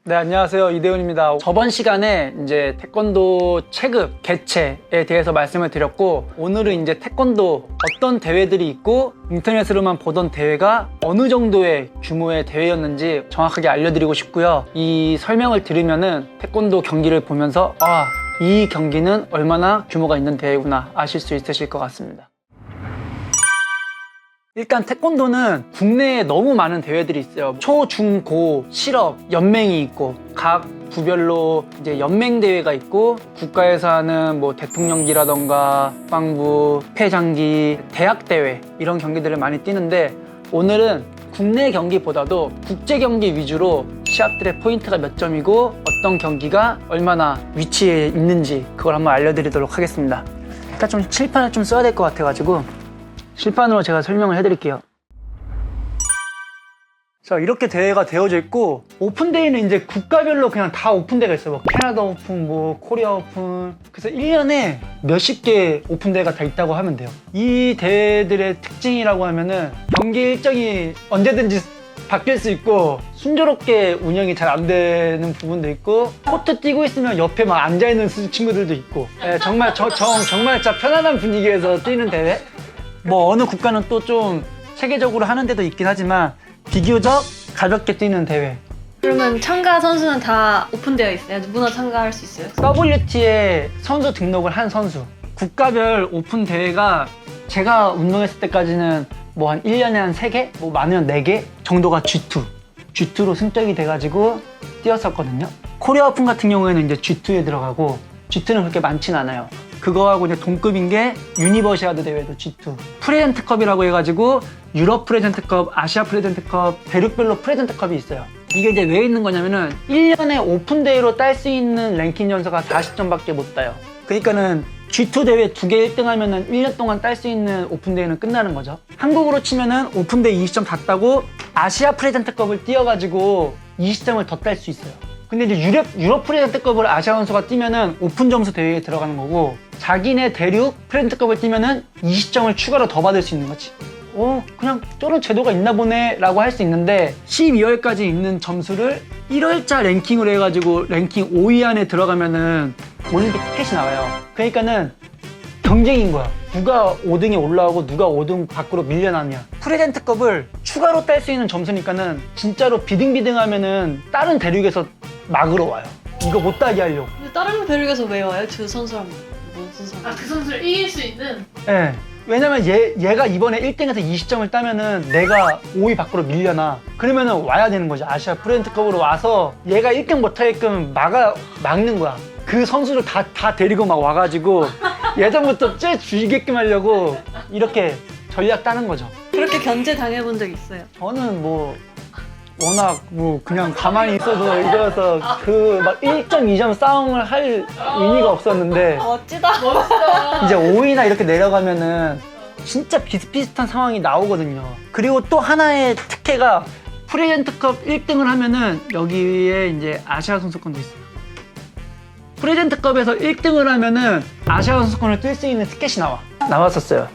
네, 안녕하세요. 이대훈입니다. 저번 시간에 이제 태권도 체급, 개체에 대해서 말씀을 드렸고, 오늘은 이제 태권도 어떤 대회들이 있고, 인터넷으로만 보던 대회가 어느 정도의 규모의 대회였는지 정확하게 알려드리고 싶고요. 이 설명을 들으면은 태권도 경기를 보면서, 이 경기는 얼마나 규모가 있는 대회구나 아실 수 있으실 것 같습니다. 일단 태권도는 국내에 너무 많은 대회들이 있어요. 초, 중, 고, 실업, 연맹이 있고 각 부별로 이제 연맹 대회가 있고 국가에서 하는 뭐 대통령기라던가 국방부, 패장기, 대학 대회 이런 경기들을 많이 뛰는데 오늘은 국내 경기보다도 국제 경기 위주로 시합들의 포인트가 몇 점이고 어떤 경기가 얼마나 위치에 있는지 그걸 한번 알려드리도록 하겠습니다. 일단 좀 칠판을 좀 써야 될 것 같아가지고 실판으로 제가 설명을 해드릴게요. 자, 이렇게 대회가 되어져 있고 오픈데이는 이제 국가별로 그냥 다 오픈대회가 있어요. 뭐 캐나다 오픈, 뭐 코리아 오픈. 그래서 1년에 몇십 개 오픈대회가 다 있다고 하면 돼요. 이 대회들의 특징이라고 하면은 경기 일정이 언제든지 바뀔 수 있고 순조롭게 운영이 잘 안 되는 부분도 있고 코트 뛰고 있으면 옆에 막 앉아있는 친구들도 있고 정말 정말 진짜 편안한 분위기에서 뛰는 대회. 뭐 어느 국가는 또 좀 체계적으로 하는 데도 있긴 하지만 비교적 가볍게 뛰는 대회. 그러면 참가 선수는 다 오픈되어 있어요? 누구나 참가할 수 있어요? WT에 선수 등록을 한 선수. 국가별 오픈 대회가 제가 운동했을 때까지는 뭐 한 1년에 한 3개? 뭐 많으면 4개 정도가 G2로 승격이 돼가지고 뛰었었거든요. 코리아 오픈 같은 경우에는 이제 G2에 들어가고 G2는 그렇게 많진 않아요. 그거하고 이제 동급인 게 유니버시아드 대회도 G2. 프레젠트컵이라고 해가지고 유럽 프레젠트컵, 아시아 프레젠트컵, 대륙별로 프레젠트컵이 있어요. 이게 이제 왜 있는 거냐면은 1년에 오픈 대회로 딸 수 있는 랭킹 점수가 40점밖에 못 따요. 그러니까는 G2 대회 2개 1등 하면은 1년 동안 딸 수 있는 오픈 대회는 끝나는 거죠. 한국으로 치면은 오픈 대회 20점 다 따고 아시아 프레젠트컵을 뛰어가지고 20점을 더 딸 수 있어요. 근데 이제 유럽 프레젠트컵을 아시아 선수가 뛰면은 오픈 점수 대회에 들어가는 거고 자기네 대륙 프레젠트컵을 뛰면은 20점을 추가로 더 받을 수 있는 거지. 그냥 저런 제도가 있나 보네 라고 할 수 있는데 12월까지 있는 점수를 1월자 랭킹으로 해가지고 랭킹 5위 안에 들어가면은 올림픽 티켓이 나와요. 그러니까는 경쟁인 거야. 누가 5등에 올라오고 누가 5등 밖으로 밀려나냐. 프레젠트컵을 추가로 딸 수 있는 점수니까는 진짜로 비등비등하면은 다른 대륙에서 막으러 와요. 이거 못 따게 하려고. 근데 다른 대륙에서 왜 와요? 그 선수랑 무슨 상관? 그 선수를 이길 수 있는? 네. 왜냐면 얘가 이번에 1등에서 20점을 따면은 내가 5위 밖으로 밀려나. 그러면은 와야 되는 거죠. 아시아 프레젠트컵으로 와서 얘가 1등 못하게끔 막는 거야. 그 선수를 다 데리고 막 와가지고 예전부터 쟤 죽이게끔 하려고 이렇게 전략 따는 거죠. 그렇게 견제 당해본 적 있어요? 저는 뭐 워낙 뭐 그냥 가만히 있어서 이거여서 그 막 1.2점 싸움을 할 의미가 없었는데 멋지다. 멋있어. 이제 5위나 이렇게 내려가면은 진짜 비슷비슷한 상황이 나오거든요. 그리고 또 하나의 특혜가 프레젠트컵 1등을 하면은 여기에 이제 아시아 선수권도 있어요. 프레젠트컵에서 1등을 하면은 아시아 선수권을 뛸 수 있는 티켓이 나왔었어요.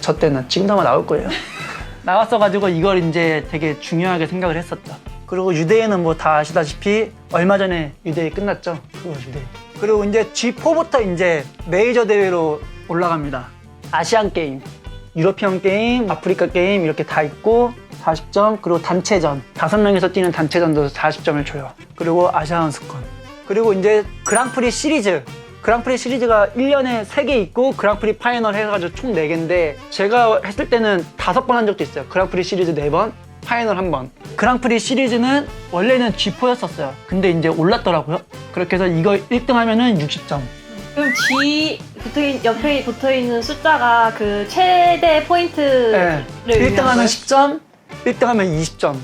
저 때는 지금도 아마 나올 거예요. 나왔어가지고 이걸 이제 되게 중요하게 생각을 했었죠. 그리고 유대회는 뭐 다 아시다시피 얼마 전에 유대회 끝났죠. 유대회. 그리고 이제 G4부터 이제 메이저 대회로 올라갑니다. 아시안 게임, 유러피언 게임, 아프리카 게임 이렇게 다 있고 40점, 그리고 단체전 5명이서 뛰는 단체전도 40점을 줘요. 그리고 아시아 선수권. 그리고 이제 그랑프리 시리즈가 1년에 3개 있고 그랑프리 파이널 해가지고 총 4개인데 제가 했을 때는 5번 한 적도 있어요. 그랑프리 시리즈 4번, 파이널 1번. 그랑프리 시리즈는 원래는 G4였었어요. 근데 이제 올랐더라고요. 그렇게 해서 이거 1등 하면은 60점. 그럼 옆에 붙어있는 숫자가 그 최대 포인트를 네. 1등 의미하는 하면 거예요? 10점, 1등 하면 20점,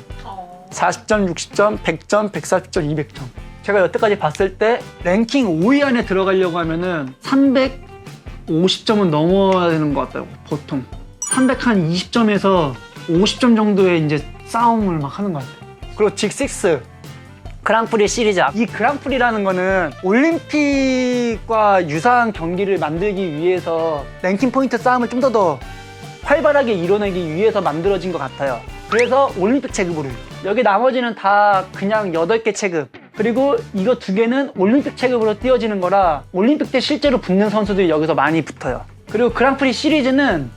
40점, 60점, 100점, 140점, 200점. 제가 여태까지 봤을 때 랭킹 5위 안에 들어가려고 하면은 350점은 넘어야 되는 것 같아요. 보통 320점에서 50점 정도의 이제 싸움을 막 하는 것 같아요. 그리고 G6 그랑프리 시리즈. 이 그랑프리라는 거는 올림픽과 유사한 경기를 만들기 위해서 랭킹 포인트 싸움을 좀 더 활발하게 이뤄내기 위해서 만들어진 것 같아요. 그래서 올림픽 체급으로 해요. 여기 나머지는 다 그냥 8개 체급. 그리고 이거 2개는 올림픽 체급으로 띄워지는 거라 올림픽 때 실제로 붙는 선수들이 여기서 많이 붙어요. 그리고 그랑프리 시리즈는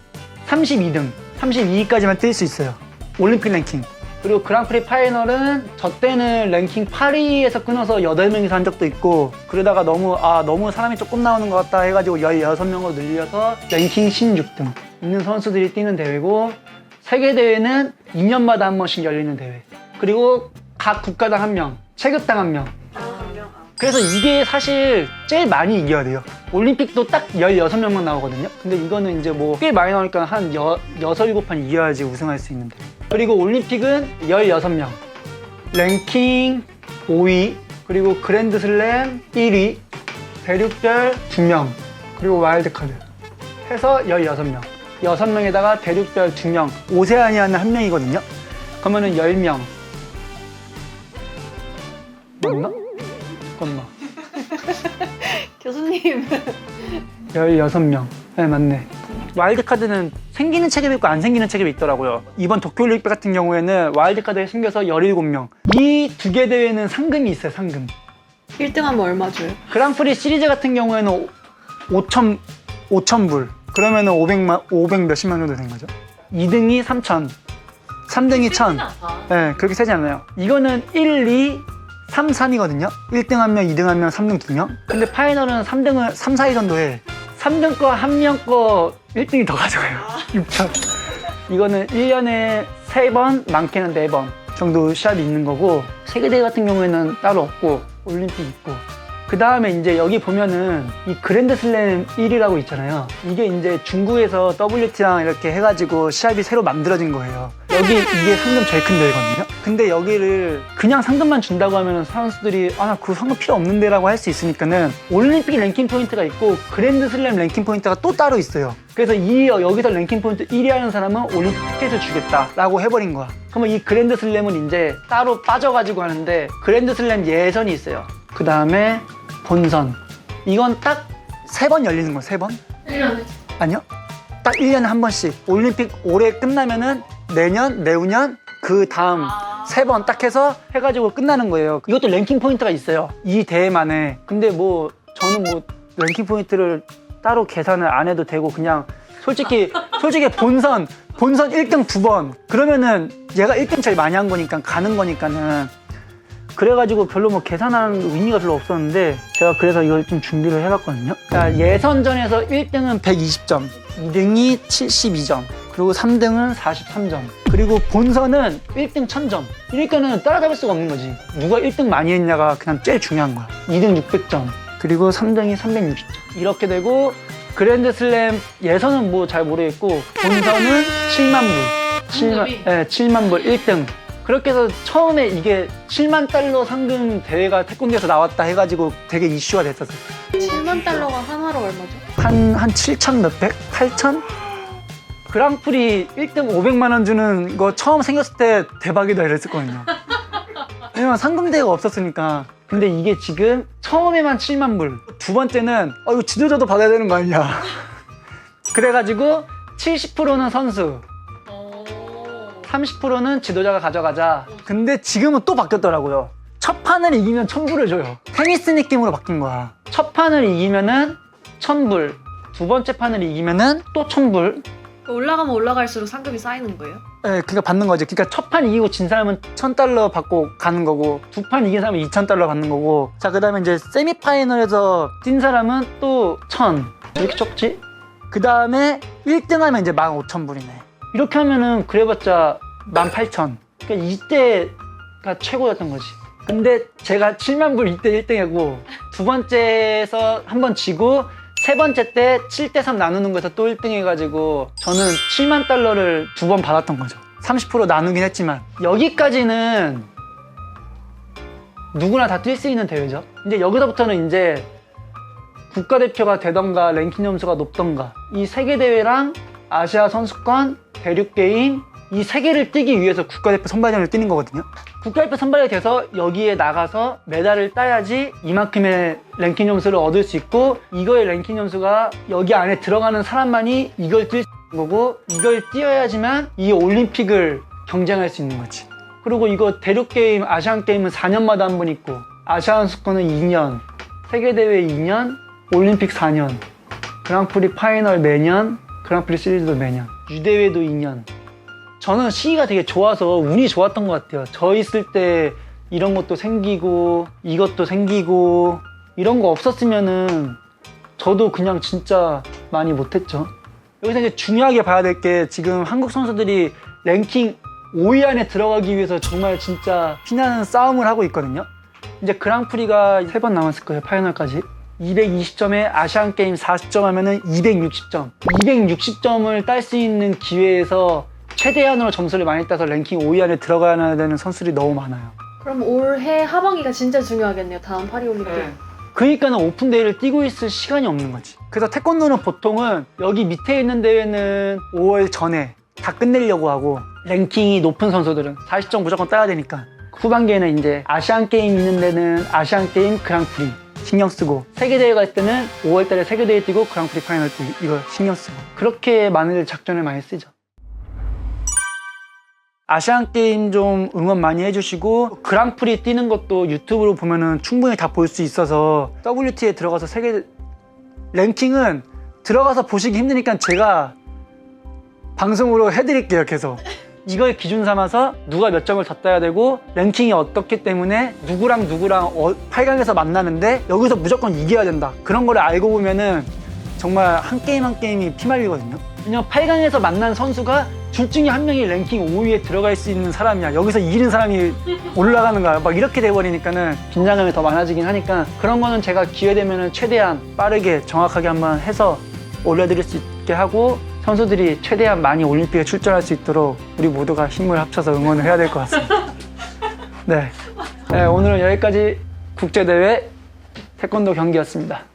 32등, 32위까지만 뛸 수 있어요. 올림픽 랭킹. 그리고 그랑프리 파이널은 저 때는 랭킹 8위에서 끊어서 8명이서 한 적도 있고, 그러다가 너무 사람이 조금 나오는 것 같다 해가지고 16명으로 늘려서 랭킹 16등 있는 선수들이 뛰는 대회고, 세계대회는 2년마다 한 번씩 열리는 대회. 그리고 각 국가당 1명, 체급당 1명. 그래서 이게 사실 제일 많이 이겨야 돼요. 올림픽도 딱 16명만 나오거든요. 근데 이거는 이제 뭐 꽤 많이 나오니까 한 6, 7판 이겨야지 우승할 수 있는데. 그리고 올림픽은 16명, 랭킹 5위, 그리고 그랜드슬램 1위, 대륙별 2명, 그리고 와일드카드 해서 16명. 6명에다가 대륙별 2명, 오세아니아는 1명이거든요. 그러면은 10명. 맞나? 잠깐만. 교수님. 16명. 네, 맞네. 와일드카드는 생기는 체급이 있고 안 생기는 체급이 있더라고요. 이번 도쿄올림픽 같은 경우에는 와일드카드가 생겨서 17명. 이 2개 대회는 상금이 있어요, 상금. 1등 하면 얼마 줘요? 그랑프리 시리즈 같은 경우에는 5,000불. 그러면은 500 몇십만 정도 된 거죠. 2등이 3,000, 3등이 1,000. 네, 그렇게 세지 않아요. 이거는 1, 2, 3, 3이거든요. 1등 1명, 2등 1명, 3등 2명. 근데 파이널은 3등을 3, 4위 정도 해. 3등 거 1명 거 1등이 더 가져가요. 6,000. 이거는 1년에 3번, 많게는 4번 정도 시합이 있는 거고, 세계대회 같은 경우에는 따로 없고 올림픽 있고, 그 다음에 이제 여기 보면은 이 그랜드슬램 1위라고 있잖아요. 이게 이제 중국에서 WT랑 이렇게 해가지고 시합이 새로 만들어진 거예요. 이게 상금 제일 큰 대회거든요. 근데 여기를 그냥 상금만 준다고 하면은 선수들이 나 그 상금 필요 없는데 라고 할 수 있으니까는 올림픽 랭킹 포인트가 있고 그랜드슬램 랭킹 포인트가 또 따로 있어요. 그래서 여기서 랭킹 포인트 1위 하는 사람은 올림픽 티켓을 주겠다라고 해버린 거야. 그러면 이 그랜드슬램은 이제 따로 빠져가지고 하는데, 그랜드슬램 예선이 있어요. 그 다음에 본선. 이건 딱 3번 열리는 거예요. 3번? 1년에. 아니요. 딱 1년에 한 번씩. 올림픽 올해 끝나면은 내년, 내후년, 그 다음 3번 딱 해서 해가지고 끝나는 거예요. 이것도 랭킹 포인트가 있어요. 이 대회만에. 근데 저는 랭킹 포인트를 따로 계산을 안 해도 되고, 그냥 솔직히 본선 1등 2번. 그러면은 얘가 1등 제일 많이 한 거니까 가는 거니까는. 그래가지고 별로 계산하는 의미가 별로 없었는데, 제가 그래서 이걸 좀 준비를 해봤거든요. 그러니까 예선전에서 1등은 120점, 2등이 72점, 그리고 3등은 43점, 그리고 본선은 1등 1000점. 그러니까는 따라잡을 수가 없는 거지. 누가 1등 많이 했냐가 그냥 제일 중요한 거야. 2등 600점, 그리고 3등이 360점. 이렇게 되고, 그랜드슬램 예선은 잘 모르겠고, 본선은 7만 불. 7만 불 1등. 그렇게 해서 처음에 이게 7만 달러 상금 대회가 태권도에서 나왔다 해가지고 되게 이슈가 됐었어요. 7만 달러가 한화로 얼마죠? 한 7천 몇백? 8천? 그랑프리 1등 500만 원 주는 거 처음 생겼을 때 대박이다 이랬을 거거든요. 왜냐면 상금 대회가 없었으니까. 근데 이게 지금 처음에만 7만 불, 두 번째는 이거 지도자도 받아야 되는 거 아니냐. 그래가지고 70%는 선수, 30%는 지도자가 가져가자. 근데 지금은 또 바뀌었더라고요. 첫 판을 이기면 1,000불을 줘요. 테니스 느낌으로 바뀐 거야. 첫 판을 이기면은 1,000불, 두 번째 판을 이기면은 또 1,000불. 올라가면 올라갈수록 상금이 쌓이는 거예요? 네, 그러니까 받는 거죠. 그러니까 첫 판 이기고 진 사람은 1,000달러 받고 가는 거고, 두 판 이긴 사람은 2,000달러 받는 거고. 자, 그 다음에 이제 세미파이널에서 뛴 사람은 또 1,000. 왜 이렇게 적지? 그 다음에 1등 하면 이제 15,000불이네. 이렇게 하면은 그래봤자 18,000. 그러니까 이때가 최고였던 거지. 근데 제가 7만 불 이때 1등이고, 두 번째에서 한 번 지고, 세 번째 때 7대3 나누는 거에서 또 1등 해가지고, 저는 7만 달러를 2번 받았던 거죠. 30% 나누긴 했지만. 여기까지는 누구나 다 뛸 수 있는 대회죠. 이제 여기서부터는 이제 국가대표가 되던가 랭킹 점수가 높던가, 이 세계대회랑 아시아 선수권, 대륙게임, 이 세 개를 뛰기 위해서 국가대표 선발전을 뛰는 거거든요. 국가대표 선발이 돼서 여기에 나가서 메달을 따야지 이만큼의 랭킹 점수를 얻을 수 있고, 이거의 랭킹 점수가 여기 안에 들어가는 사람만이 이걸 뛸 수 있는 거고, 이걸 뛰어야지만 이 올림픽을 경쟁할 수 있는 거지. 그리고 이거 대륙게임, 아시안게임은 4년마다 한 번 있고, 아시안스커는 2년, 세계대회 2년, 올림픽 4년, 그랑프리 파이널 매년, 그랑프리 시리즈도 매년, 유대회도 2년. 저는 시기가 되게 좋아서 운이 좋았던 것 같아요. 저 있을 때 이런 것도 생기고 이것도 생기고 이런 거 없었으면은 저도 그냥 진짜 많이 못했죠. 여기서 이제 중요하게 봐야 될 게 지금 한국 선수들이 랭킹 5위 안에 들어가기 위해서 정말 진짜 피나는 싸움을 하고 있거든요. 이제 그랑프리가 3번 남았을 거예요, 파이널까지. 220점에 아시안게임 40점 하면은 260점. 260점을 딸 수 있는 기회에서 최대한으로 점수를 많이 따서 랭킹 5위 안에 들어가야 되는 선수들이 너무 많아요. 그럼 올해 하반기가 진짜 중요하겠네요. 다음 파리올림픽. 그러니까는 오픈 대회를 뛰고 있을 시간이 없는 거지. 그래서 태권도는 보통은 여기 밑에 있는 대회는 5월 전에 다 끝내려고 하고, 랭킹이 높은 선수들은 40점 무조건 따야 되니까 후반기에는 이제 아시안게임 있는 데는 아시안게임 그랑프리 신경 쓰고, 세계대회 갈 때는 5월 달에 세계대회 뛰고 그랑프리 파이널 뛰고, 이거 신경 쓰고, 그렇게 많은 작전을 많이 쓰죠. 아시안게임 좀 응원 많이 해주시고, 그랑프리 뛰는 것도 유튜브로 보면은 충분히 다 볼 수 있어서 WT에 들어가서 세계 랭킹은 들어가서 보시기 힘드니까 제가 방송으로 해드릴게요. 계속 이걸 기준 삼아서 누가 몇 점을 더 따야 되고, 랭킹이 어떻기 때문에 누구랑 8강에서 만나는데 여기서 무조건 이겨야 된다, 그런 거를 알고 보면은 정말 한 게임 한 게임이 피말리거든요. 왜냐면 8강에서 만난 선수가 둘 중에 한 명이 랭킹 5위에 들어갈 수 있는 사람이야. 여기서 이기는 사람이 올라가는 거야. 막 이렇게 돼버리니까는 긴장감이 더 많아지긴 하니까, 그런 거는 제가 기회 되면은 최대한 빠르게 정확하게 한번 해서 올려드릴 수 있게 하고, 선수들이 최대한 많이 올림픽에 출전할 수 있도록 우리 모두가 힘을 합쳐서 응원을 해야 될 것 같습니다. 네, 오늘은 여기까지 국제대회 태권도 경기였습니다.